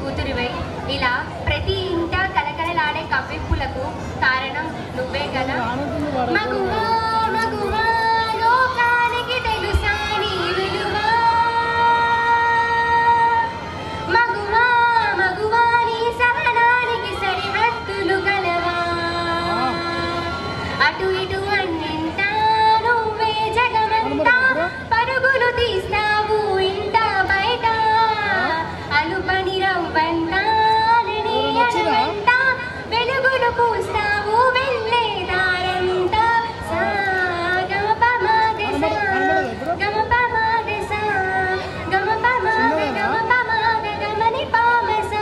కూతురివై ఇలా ప్రతి ఇంట కలకలలాడే కవ్వింపులకు కారణం నువ్వే కదా. మగువా మగువా లోకానికి తెలుసా నీ విలువ, మగువా మగువా నీ సహనానికి సరిహద్దులు గలవా, అటు ఇటు అన్నింటా నువ్వే జగమంతా పరుగులు తీస్తావు ఇంట బయట, అలుపని రవ్వంతా వెలుగులు పూస్తావు వెళ్ళే దారంతా. గమ పమాగ గమ పమాగ గమ పమాగ గమ పమాగ గమని పామస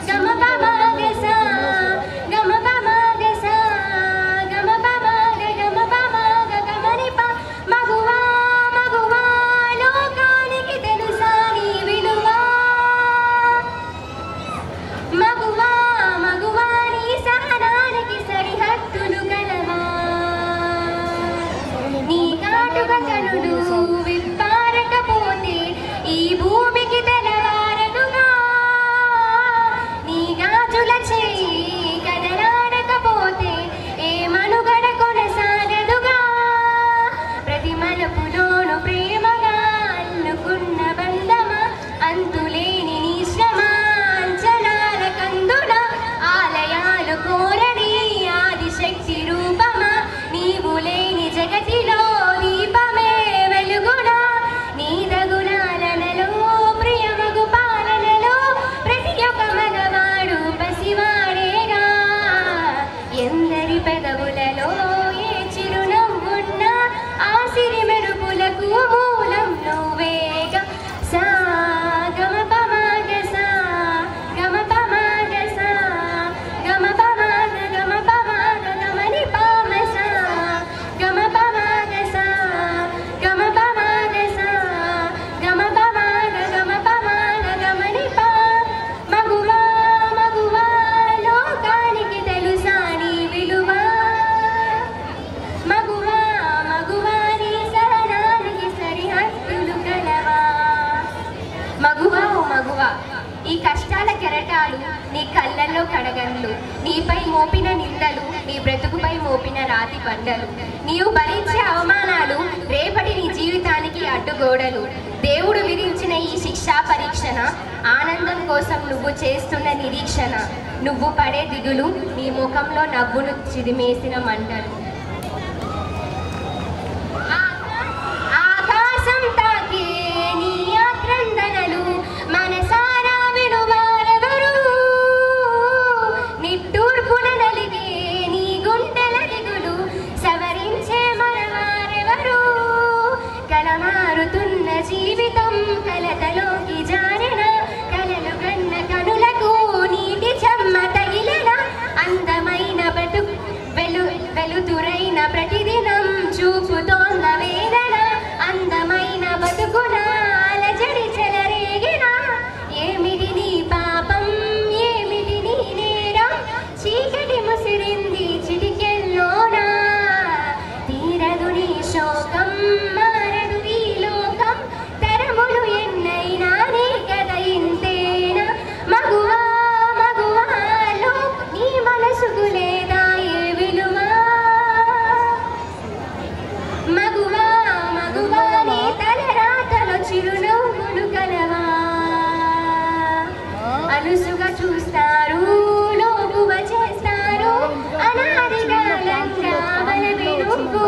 గమ పమాగ గమ పమాగ గమ పమాగ గమ పమాగ గమని పా. మగువా మగువా లోకానికి తెలుసా నీ విలువ, మగువా మగువా నీ సహనానికి సరిహద్దులు గలవా, నీ కాటుక కనులు విప్పారకపోతే ఈ భూమికి తెలవారదుగా, నీ గాజుల చేయి కదలాడకపోతే ఏ మనుగడ కొనసాగదుగా, ప్రతి మలుపులోను ప్రేమగా అల్లుకున్న బంధమా అంతులేని నీ శ్రమ అంచనాల కందున ఆలయాలు కోరని ఆదిశక్తి రూపమా, నీవు లేని జగతిలో దీపమే వెలుగునా, నీ దగుణాలలో ప్రియమగు పాలనలో ప్రతి ఒక్క మగవాడు పసివాడేగా, ఎందరి పెదవులలో ఏ చిరునవ్వున్నా ఆ సిరి మెరుపులకు మూలం నువ్వేగా. సా గమ పమాగ గమ పమాగ గమ పమాగ గమ పమాగ గమని పామస గమ పమాగ గమ పమాగ గమ పమాగ గమ పమాగ గమని పా. మగువా మగువా లోకానికి తెలుసా నీ విలువ, మగువా మగువా నీ సహనానికి సరిహద్దులు గలవా. మగువా ఓ మగువా ఈ కష్టాల కెరటాలు నీ కళ్ళల్లో కడగండ్లు, నీపై మోపిన నిందలు నీ బ్రతుకుపై మోపిన రాతి బండలు, నీవు భరించే అవమానాలు రేపటి నీ జీవితానికి అడ్డుగోడలు, దేవుడు విధించిన ఈ శిక్షా పరీక్షణ ఆనందం కోసం నువ్వు చేస్తున్న నిరీక్షణ, నువ్వు పడే దిగులు నీ ముఖంలో నవ్వును చిదిమేసిన మంటలు. ఆకాశం తాకే నీ ఆక్రందనలు మనసారా వినువారెవరు, నిట్టూర్పున నలిగే నీ గుండెల దిగులు సవరించే మనవారెవరు, కలమారుతున్న జీవితం కలతలోకి జారిన కలలు కన్న కనులకు నీటి చెమ్మ తగిలిన అందమైన బతుకు వెలుతురైన ప్రతిదినం చూపుతోన్న వేదన, అందమైన బతుకున అలజడి చెలరేగిన ఏమిటి నీ పాపం ఏమిటి నీ నేరం, చీకటి ముసిరింది చిటికెల్లోనా తీరదు నీ శోకం మారదు ఈ లోకం, తరములు ఎన్నైనా నీ కథ ఇంతేనా. మగువా మగువా నీ మనసుకు లేదా ఏ విలువ, మగువా మగువా నీ తలరాతలో చిరునవ్వులు కలవా, అలుసుగా చూస్తారు లోకువ చేస్తారు అనాదిగా లంగా వలవి నువ్వు,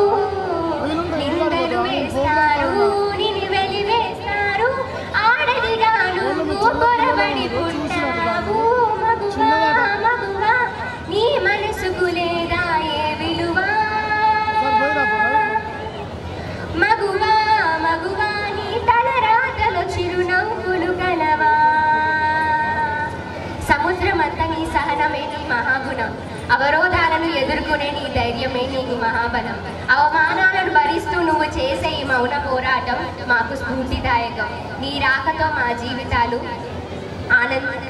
నిందలు వేస్తారు నిన్ను వెలివేస్తారు ఆడదిగా నువ్వు పొరబడి పుట్టావు. మగువా మగువా నీ మనసుకు లేదా ఏ విలువ, మగువా మగువా నీ తలరాతలో చిరునవ్వులు కలవా. సముద్రమంతా నీ సహనమే నీ మహాగుణం, అవరోధాలను ఎదుర్కొనే నీ ధైర్యమే నీకు మహాబలం, అవమానాలను భరిస్తూ నువ్వు చేసే ఈ మౌన పోరాటం మాకు స్ఫూర్తిదాయకం, నీ రాకతో మా జీవితాలు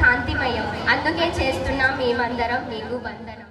కాంతిమయం, అందుకే చేస్తున్నాం మేమందరం నీకు వందనం.